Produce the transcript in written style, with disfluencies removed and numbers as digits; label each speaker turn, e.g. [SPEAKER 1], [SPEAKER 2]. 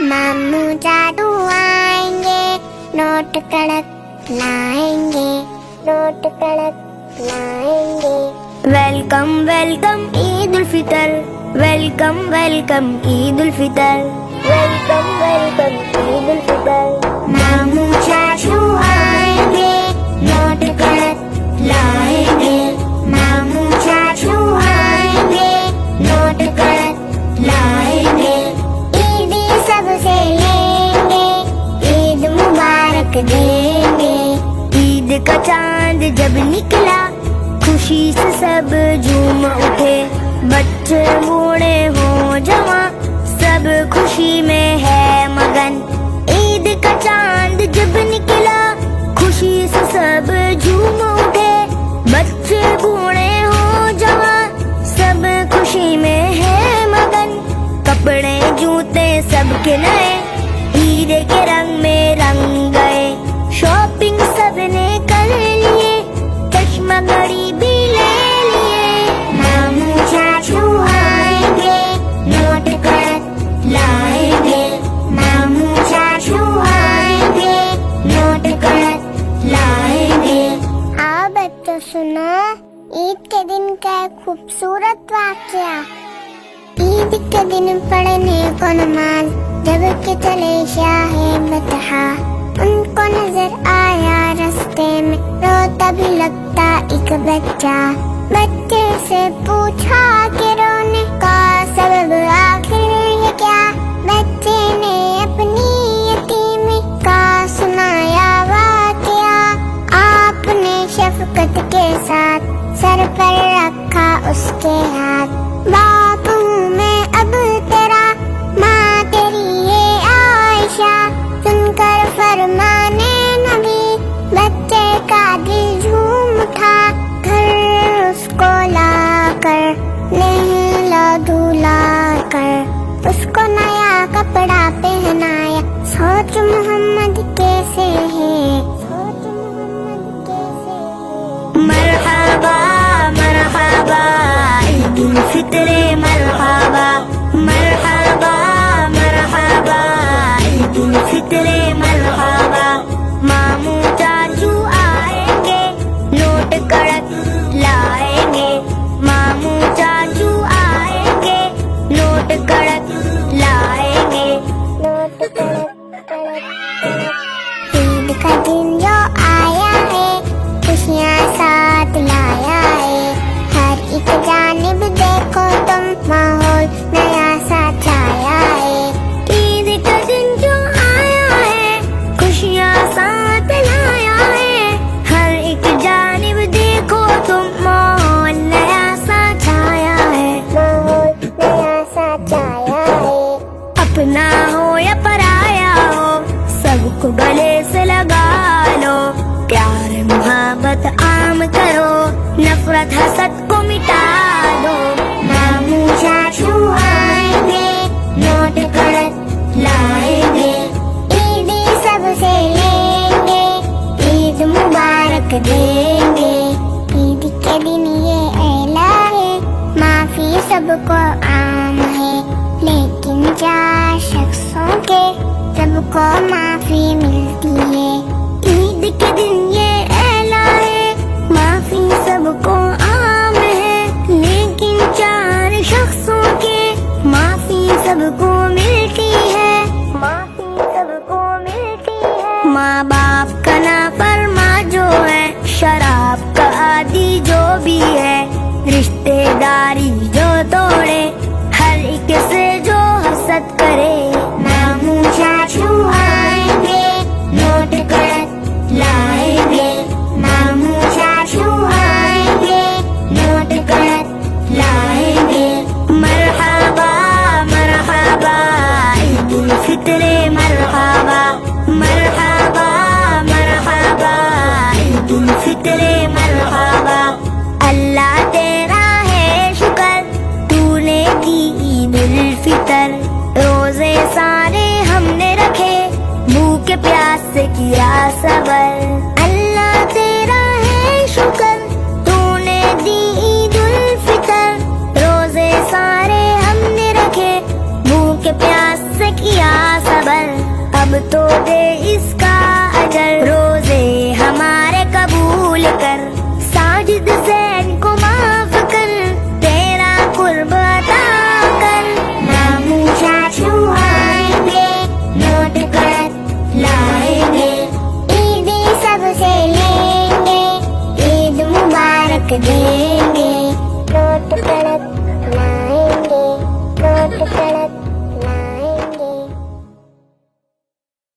[SPEAKER 1] मामू जादू आएंगे, नोट कड़क लाएंगे, नोट कड़क लाएंगे। Welcome welcome Eid ul Fitr, welcome welcome Eid ul Fitr, welcome welcome Eid ul Fitr. मामू चाचू आएंगे, नोट कड़क लाएंगे, मामू चाचू आएंगे, नोट कड़क लाएंगे। ईदी सबसे लेंगे, ईद मुबारक देंगे। ईद का चांद जब निकला, खुशी से सब झूम उठे। बच्चे बूढ़े हो जवां, सब खुशी में है मगन। ईद का चांद जब निकला, खुशी से सब झूम उठे। बच्चे बूढ़े हो जवां, सब खुशी में है मगन। कपड़े जूते सबके नए, ईद के रंग में रंग गए। शॉपिंग सबने कर लिए, चश्मा घड़ी भी ले लिए। मामू चाचू आएंगे, नोट कड़क लाएंगे, मामू चाचू आएंगे, नोट कड़क लाएंगे। आओ बच्चों सुनो, ईद के दिन का एक खूबसूरत वाकया। ईद के दिन पढ़ने को नमाज जब के चले शाहे बतहा, उनको नजर आया रास्ते में रोता भी लगता एक बच्चा। बच्चे से पूछा कि रोने का सबब आखिर है क्या। बच्चे ने अपनी यतीमी का सुनाया वाकया। आपने शफकत के साथ सर पर रखा उसके हाथ। बाप हूँ मैं अब तेरा, माँ तेरी ये आयशा। सुनकर फरमाने नबी, बच्चे का दिल झूम उठा। घर उसको लाकर नहला धुला कर उसको नया कपड़ा पहनाया। सोच मोहम्मद कैसे है, सोच मोहम्मद कैसे है। मरहबा मरहबा ईद उल फितर मरहबा, मरहबा मरहबा ईद उल फितर मरहबा। मामू चाचू आएंगे, नोट कड़क लाएंगे, मामू चाचू आएंगे, नोट कड़क लाएंगे, नोट कड़क कड़क। ईद का दिन जो आया है, खुशियाँ साथ लाया है। हर एक जानिब देखो तुम, माहौल नया सा छाया है। ईद का दिन जो आया है, खुशियाँ साथ लाया है। हर एक जानिब देखो तुम, माहौल नया सा छाया है, माहौल नया सा छाया है। अपना हो या पराया हो, सबको गले से लगा लो। प्यार मोहब्बत आम करो, नफरत हसद को मिटा दो। मामू चाचू आएंगे, नोट कड़क लाएंगे। ईदी सबसे लेंगे, ईद मुबारक देंगे। ईद के दिन ये ऐला है, माफी सबको आम है। लेकिन 4 शख्सों के सबको माफी मिलती है। ईद के दिन ये ऐला है, माफी सबको आम है। लेकिन 4 शख्सों के माफी सबको मिलती है, माफी सबको मिलती है। माँ बाप का नाफरमा जो है, शराब का आदि जो भी है, रिश्तेदारी जो तोड़े, हर एक से जो हसद करे। मामू चाचू आएंगे, नोट कड़क लाएंगे, मामू चाचू आएंगे, नोट कड़क लाएंगे। मरहबा मरहबा ईद उल फितर मरहबा, मरहबा मरहबा ईद उल फितर मरहबा। अल्लाह तेरा है शुक्र, तूने दी ईद उल फितर। रोजे सारे हमने रखे, भूखे प्यास से किया सबर। अल्लाह तेरा है शुक्र, तूने दी ईद उल फितर। रोजे सारे हमने रखे, भूखे प्यास से किया सबर, अब तो दे इसका अजर। रोजे हमारे